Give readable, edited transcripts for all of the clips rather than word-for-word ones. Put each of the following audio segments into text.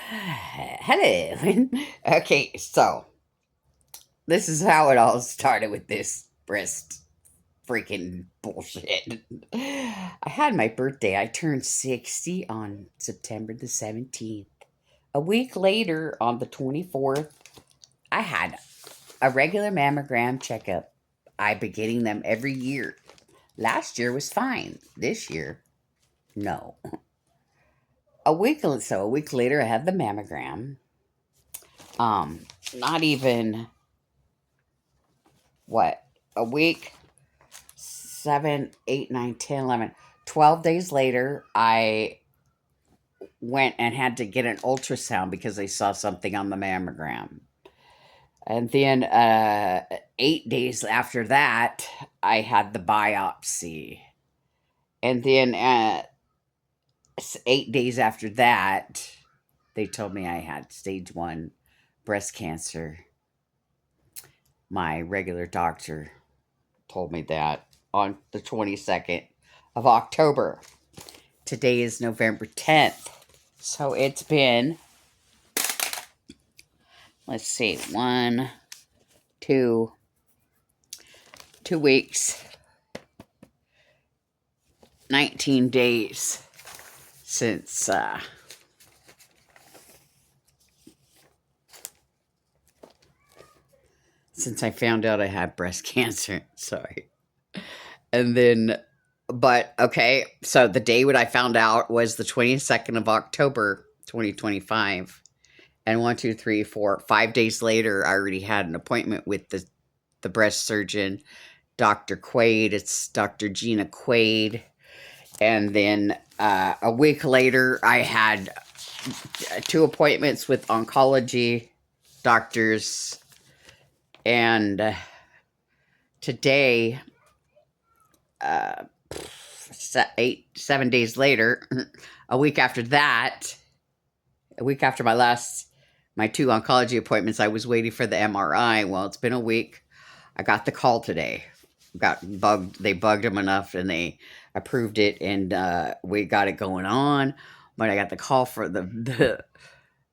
Hello. Okay, so this is how it all started with this breast freaking bullshit. I had my birthday. I turned 60 on September the 17th. A week later, on the 24th, I had a regular mammogram checkup. I've been getting them every year. Last year was fine. This year, no. A week later, I had the mammogram. Um, Not even what, a week, 7, 8, 9, 10, 11, 12 days later, I went and had to get an ultrasound because they saw something on the mammogram. And then 8 days after that, I had the biopsy. And then 8 days after that, they told me I had stage 1 breast cancer. My regular doctor told me that on the 22nd of October. Today is November 10th. So it's been, let's see, 2 weeks, 19 days since I found out I had breast cancer. Sorry. And then, but okay, so the day when I found out was the 22nd of October, 2025. And 1, 2, 3, 4, 5 days later, I already had an appointment with the breast surgeon, Dr. Quaid. It's Dr. Gina Quaid. And then a week later, I had 2 appointments with oncology doctors. And today, uh, 7 days later, a week after that, a week after my 2 oncology appointments, I was waiting for the MRI. Well, it's been a week. I got the call today. Got bugged. They bugged them enough, and they approved it, and we got it going on. But I got the call for the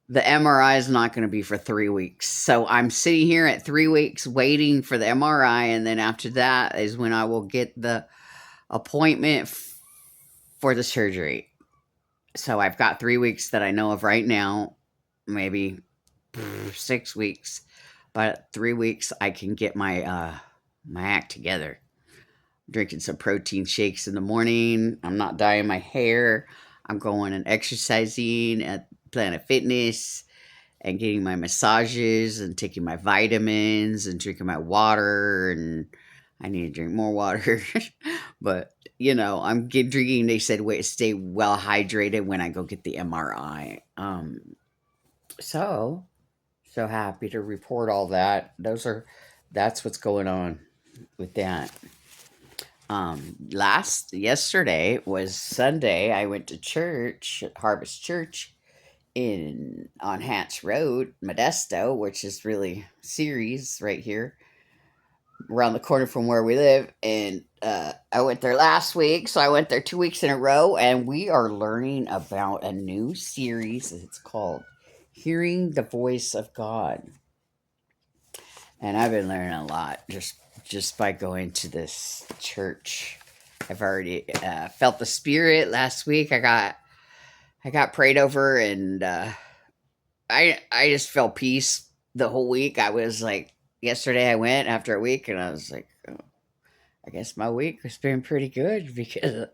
MRI is not going to be for 3 weeks. So I'm sitting here at 3 weeks waiting for the MRI, and then after that is when I will get the appointment for the surgery. So I've got 3 weeks that I know of right now, maybe 6 weeks, but 3 weeks I can get my act together. Drinking some protein shakes in the morning. I'm not dyeing my hair. I'm going and exercising at Planet Fitness and getting my massages and taking my vitamins and drinking my water. And I need to drink more water. But, I'm drinking. They said, wait, stay well hydrated when I go get the MRI. So, so happy to report all that. That's what's going on with that. Yesterday was Sunday. I went to church, Harvest Church, in on Hatch Road, Modesto, which is really Ceres right here, around the corner from where we live. And I went there last week, so I went there 2 weeks in a row, and we are learning about a new series. It's called Hearing the Voice of God. And I've been learning a lot just by going to this church. I've already felt the spirit last week. I got prayed over, and I just felt peace the whole week. I was like, yesterday I went after a week, and I was like, oh, I guess my week has been pretty good because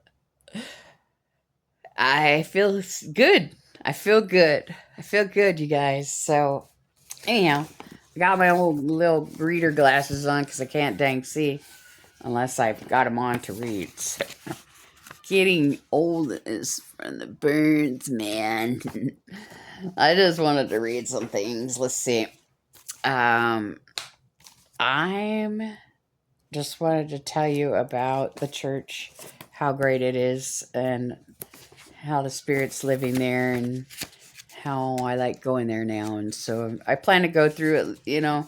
I feel good. I feel good. I feel good, you guys. So anyhow, I got my old little reader glasses on because I can't dang see unless I've got them on to read. So, getting old is from the burns, man. I just wanted to read some things. Let's see. I'm just wanted to tell you about the church, how great it is, and how the Spirit's living there, and how I like going there now. And so I plan to go through it,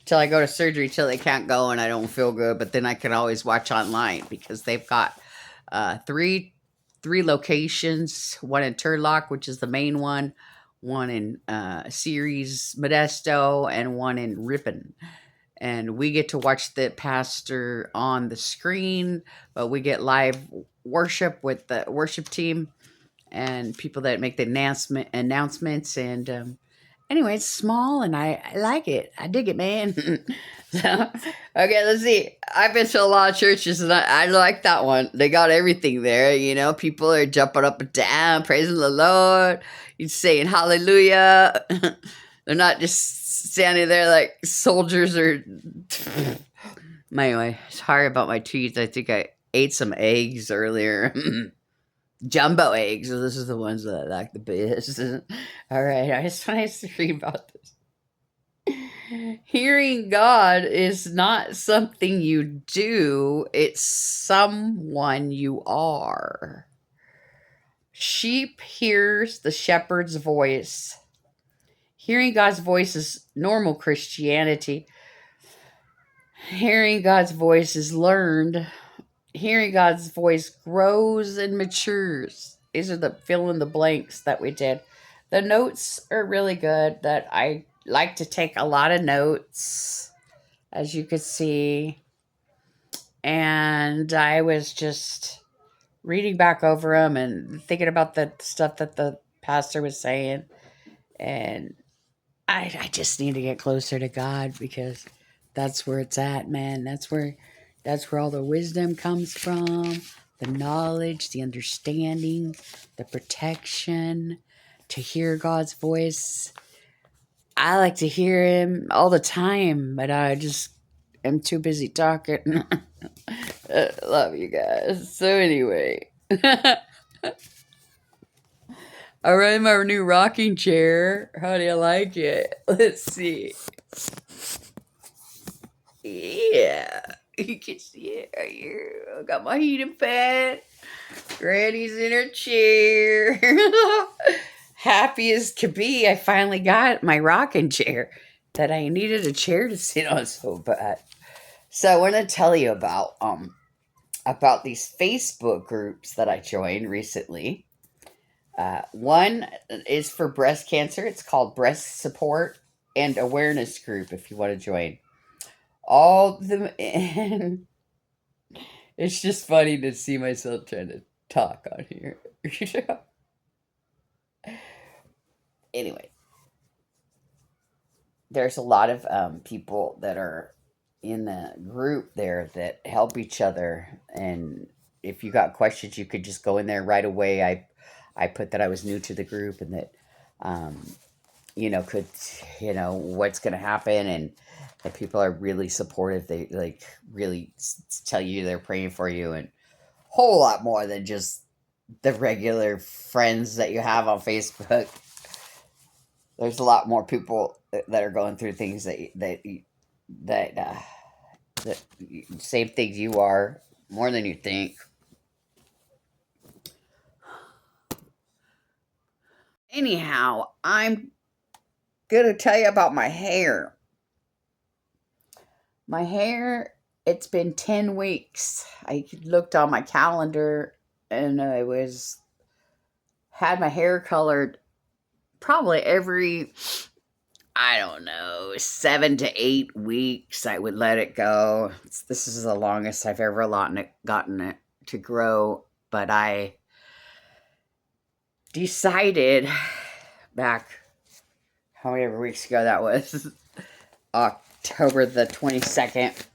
till I go to surgery, till they can't go and I don't feel good. But then I can always watch online because they've got three locations. One in Turlock, which is the main one. one in Ceres, Modesto, and one in Ripon. And we get to watch the pastor on the screen, but we get live worship with the worship team and people that make the announcements. And anyway, it's small and I like it. I dig it, man. So, okay, let's see. I've been to a lot of churches and I like that one. They got everything there. You know, people are jumping up and down, praising the Lord. You're saying hallelujah. They're not just standing there like soldiers or. Anyway, sorry about my teeth. I think I ate some eggs earlier. Jumbo eggs. So this is the ones that I like the best. All right, I just want to read about this. Hearing God is not something you do, it's someone you are. Sheep hears the shepherd's voice. Hearing God's voice is normal Christianity. Hearing God's voice is learned. Hearing God's voice grows and matures. These are the fill in the blanks that we did. The notes are really good. That I like to take a lot of notes, as you could see. And I was just reading back over them and thinking about the stuff that the pastor was saying. And I just need to get closer to God because that's where it's at, man. That's where all the wisdom comes from, the knowledge, the understanding, the protection, to hear God's voice. I like to hear him all the time, but I just am too busy talking. Love you guys. So anyway, I ride my new rocking chair. How do you like it? Let's see. Yeah, you can see it right here. I got my heating pad. Granny's in her chair. Happy as could be, I finally got my rocking chair that I needed a chair to sit on so bad. So I want to tell you about these Facebook groups that I joined recently. One is for breast cancer. It's called Breast Support and Awareness Group. If you want to join, all the and it's just funny to see myself trying to talk on here. Anyway, there's a lot of people that are in the group there that help each other, and if you got questions, you could just go in there right away. I put that I was new to the group and that um, could what's going to happen, and that people are really supportive. They like really tell you they're praying for you, and whole lot more than just the regular friends that you have on Facebook. There's a lot more people that are going through things that same things you are, more than you think. Anyhow, I'm gonna tell you about my hair. My hair, it's been 10 weeks. I looked on my calendar and I had my hair colored probably every, I don't know, 7 to 8 weeks. I would let it go. This is the longest I've ever gotten it to grow. But I decided back, how many weeks ago that was, October the 22nd,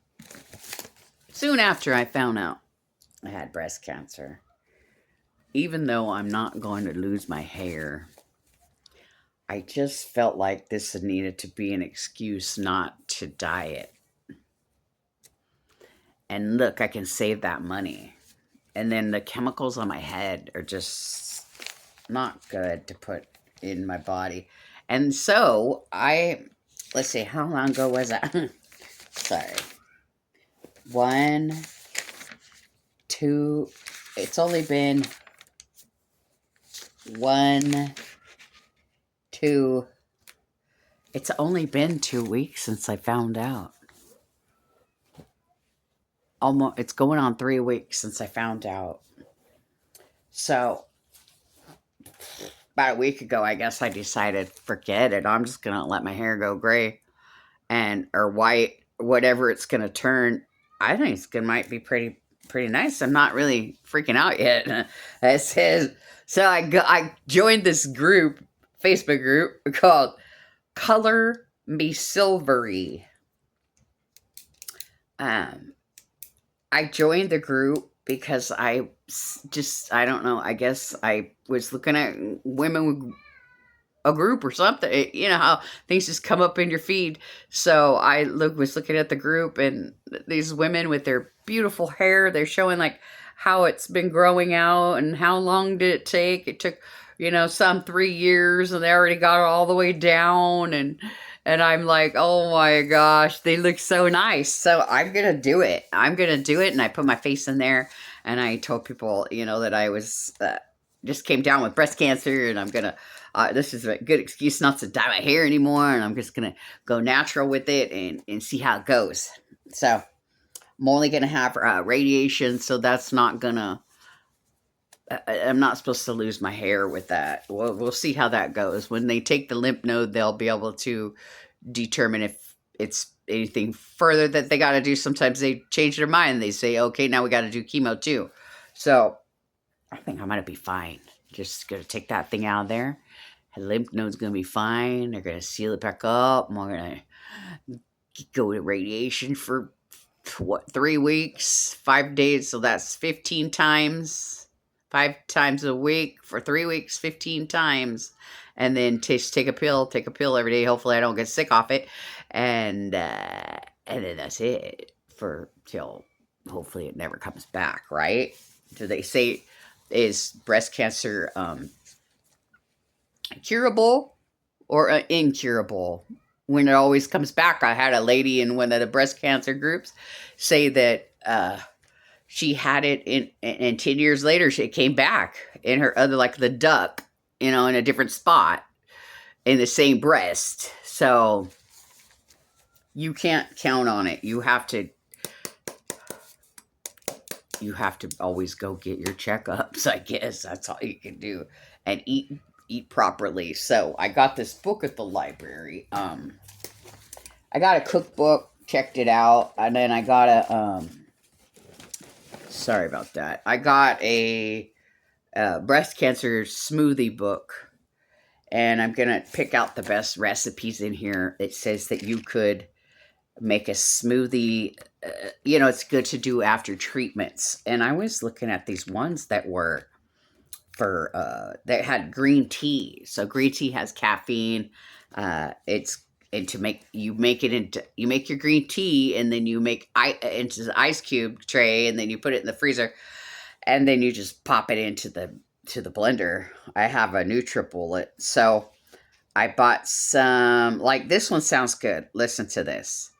soon after I found out I had breast cancer. Even though I'm not going to lose my hair, I just felt like this needed to be an excuse not to dye it. And look, I can save that money. And then the chemicals on my head are just not good to put in my body. And so let's see, how long ago was that? Sorry. 1, 2, it's only been 1, 2, it's only been 2 weeks since I found out. Almost, it's going on 3 weeks since I found out. So about a week ago, I guess I decided, forget it. I'm just gonna let my hair go gray and or white, whatever it's gonna turn. I think it's gonna might be pretty nice. I'm not really freaking out yet. It says so. I joined this group, Facebook group called "Color Me Silvery." Um, I joined the group because I don't know. I guess I was looking at women, a group or something. You know how things just come up in your feed. So was looking at the group, and these women with their beautiful hair, they're showing like how it's been growing out and how long did it take. It took, some 3 years, and they already got it all the way down. And I'm like, oh my gosh, they look so nice. So I'm gonna do it. And I put my face in there, and I told people, that I was just came down with breast cancer, and I'm gonna. This is a good excuse not to dye my hair anymore, and I'm just gonna go natural with it and see how it goes. So I'm only gonna have radiation, so that's not gonna. I'm not supposed to lose my hair with that. We'll see how that goes. When they take the lymph node, they'll be able to determine if it's anything further that they got to do. Sometimes they change their mind. They say, okay, now we got to do chemo too. So I think I'm going to be fine. Just going to take that thing out of there. The lymph node's going to be fine. They're going to seal it back up. And we're going to go to radiation for 3 weeks, 5 days. So that's 15 times. 5 times a week for 3 weeks, 15 times. And then just take a pill every day. Hopefully I don't get sick off it. And then that's it till hopefully it never comes back, right? Do they say, is breast cancer curable or incurable? When it always comes back. I had a lady in one of the breast cancer groups say that she had it and 10 years later, it came back in her other, like the duct, in a different spot in the same breast. So you can't count on it. You have to always go get your checkups, I guess. That's all you can do. And eat properly. So I got this book at the library. I got a cookbook, checked it out, and then I got sorry about that. I got a breast cancer smoothie book, and I'm going to pick out the best recipes in here. It says that you could make a smoothie. It's good to do after treatments. And I was looking at these ones that were that had green tea. So green tea has caffeine. You make your green tea, and then you make into the ice cube tray, and then you put it in the freezer, and then you just pop it into the blender. I have a NutriBullet, so I bought some. Like, this one sounds good. Listen to this.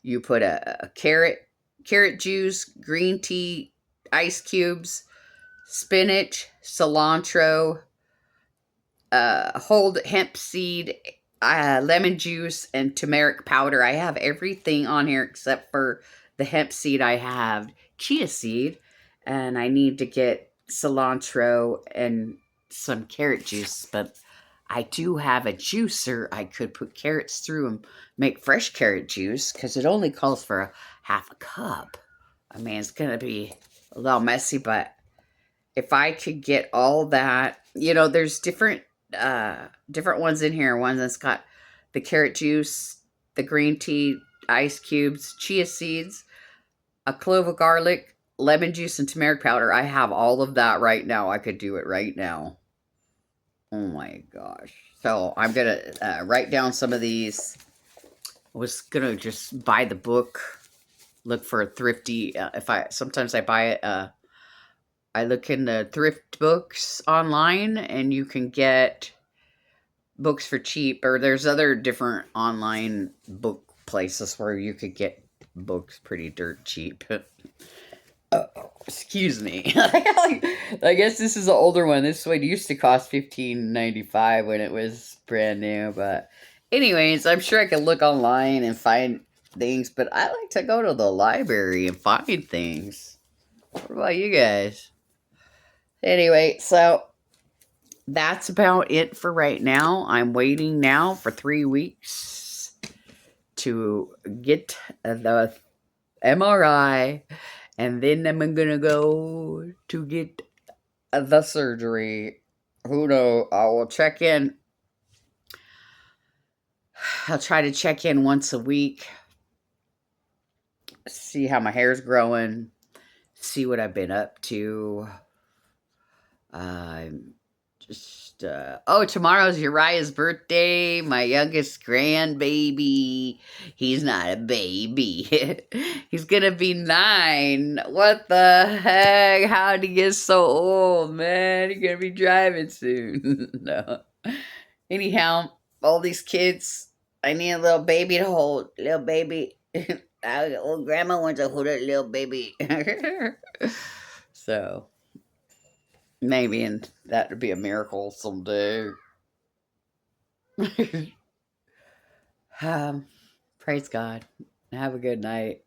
You put a carrot juice, green tea, ice cubes, spinach, cilantro, whole hemp seed, lemon juice, and turmeric powder. I have everything on here except for the hemp seed. I have chia seed, and I need to get cilantro and some carrot juice, but I do have a juicer. I could put carrots through and make fresh carrot juice, because it only calls for a half a cup. I mean, it's going to be a little messy, but if I could get all that, there's different ones in here. One that's got the carrot juice, the green tea, ice cubes, chia seeds, a clove of garlic, lemon juice, and turmeric powder. I have all of that right now. I could do it right now. Oh my gosh. So I'm going to write down some of these. I was going to just buy the book, look for a thrifty. Sometimes I buy it. I look in the thrift books online, and you can get books for cheap, or there's other different online book places where you could get books pretty dirt cheap. Excuse me. I guess this is an older one. This one used to cost $15.95 when it was brand new. But anyways, I'm sure I can look online and find things, but I like to go to the library and find things. What about you guys? Anyway, so that's about it for right now. I'm waiting now for 3 weeks to get the MRI, and then I'm gonna go to get the surgery. Who knows? I will check in. I'll try to check in once a week, see how my hair's growing, see what I've been up to. I'm oh, tomorrow's Uriah's birthday, my youngest grandbaby. He's not a baby. He's gonna be 9. What the heck? How'd he get so old, man? He's gonna be driving soon. No. Anyhow, all these kids, I need a little baby to hold. Little baby. Old grandma wants to hold a little baby. So maybe, and that would be a miracle someday. um, praise God. Have a good night.